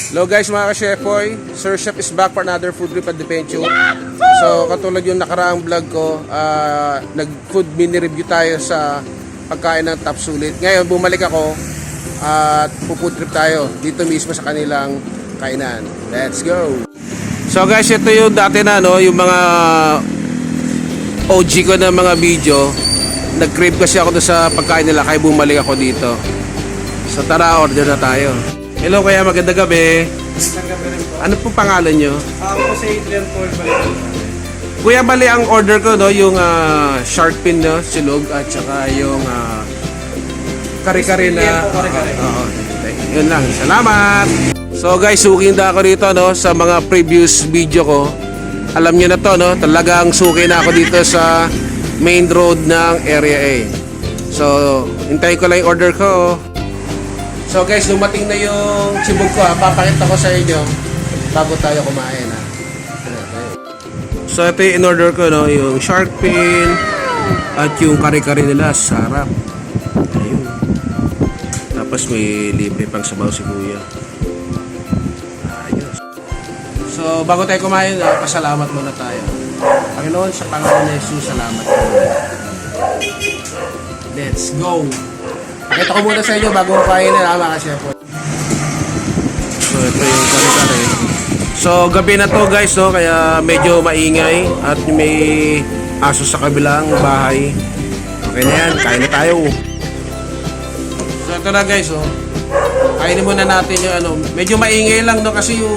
Hello guys mga ka-Shefoy, Sir Chef is back for another food trip adventure. So katulad yung nakaraang vlog ko, nag-food mini review tayo sa pagkain ng Top Sulit. Ngayon bumalik ako at food trip tayo dito mismo sa kanilang kainan. Let's go! So guys, ito yung dati na yung mga OG ko na mga video. Nag-crave kasi ako doon sa pagkain nila kaya bumalik ako dito. So tara, order na tayo. Hello kuya, magandang gabi. Magandang gabi rin po. Ano po pangalan nyo? Ako po si Adrian Paul Balikan. Kuya, bali ang order ko yung shark fin silog at saka yung kare-kare na Kare-kare. oo. Yun lang, salamat. So guys, suking na ako dito sa mga previous video ko. Alam niyo na to talagang suki na ako dito sa main road ng area A. So hintayin ko lang yung order ko. So guys, dumating na yung sibog ko papakita ko sa inyo bago tayo kumain So ito yung in-order ko yung shark fin at yung kare-kare nila, sarap. Ayun. Tapos may libre pang sabaw si kuya. Ayos. So bago tayo kumain, pasalamat muna tayo. Panginoon, sa pangalan ni Jesus, salamat po. Let's go! Pakita ko muna sa inyo bago kumain na mga ka-Shefoy. So ito yung kare-kare. So gabi na to guys, kaya medyo maingay at may aso sa kabilang bahay. Okay na yan, kain na tayo. So ito na guys, kainin muna natin yung medyo maingay lang kasi yung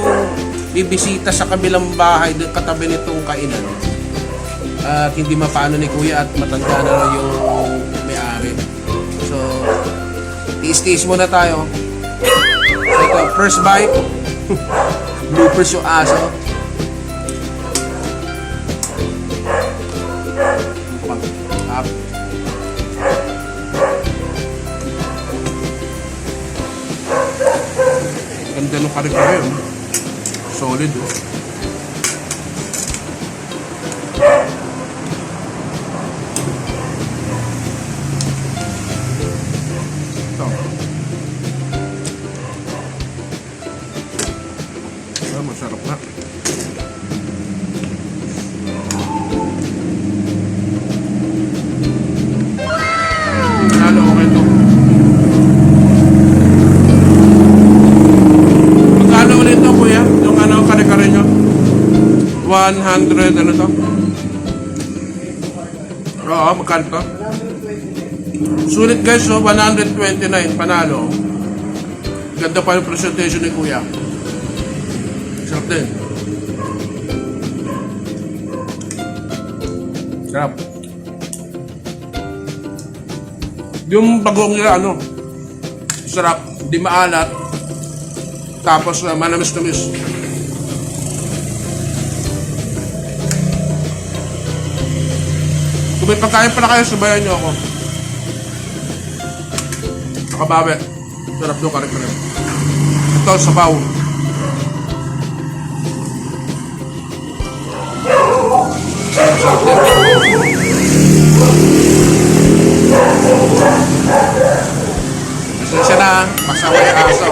bibisita sa kabilang bahay katabi nitong kainan. At hindi mapano ni kuya at matanda na rin yung may-ari. So tiis-tiis muna tayo. So ito, first bite. Bloopers yung aso. Up. Ganda ng kare-kare solid masarap na. Lalo okay ito. Magkano ulit ito kuya? Yung kare-kare nyo? 100 ano to? Oo, magkano to? Sulit guys, 129 panalo. Ganda pa yung presentation ni kuya. Sarap din. Sarap. Yung bagong nila sarap. Di maalat. Tapos manamis-namis. Kung may pagkain pala kayo, sabayan nyo ako. Nakabawi. Sarap doon kare-kare. Ito, sabaw. Pasensya na, pasawa yung aso.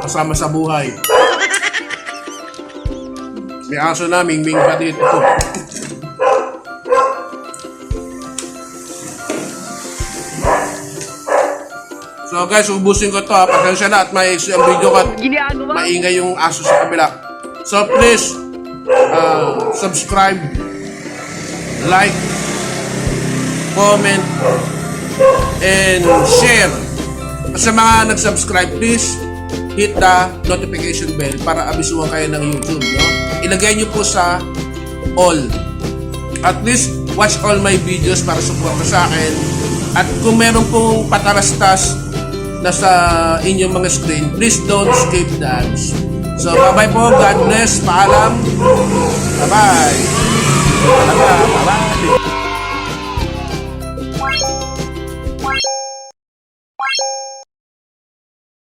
Kasama sa buhay. May aso na, ming-ming pa dito. So guys, ubusin ko to pasensya na at may ang video ko at maingay yung aso sa kabila. So please, subscribe, like, comment, and share. Sa mga nag-subscribe, please hit the notification bell para abisuhan kayo ng YouTube. Ilagay nyo po sa all. At least watch all my videos para suporta sa akin. At kung meron pong patarastas nasa inyong mga screen, please don't skip that. So bye bye po, God bless, paalam, bye bye. Bye bye.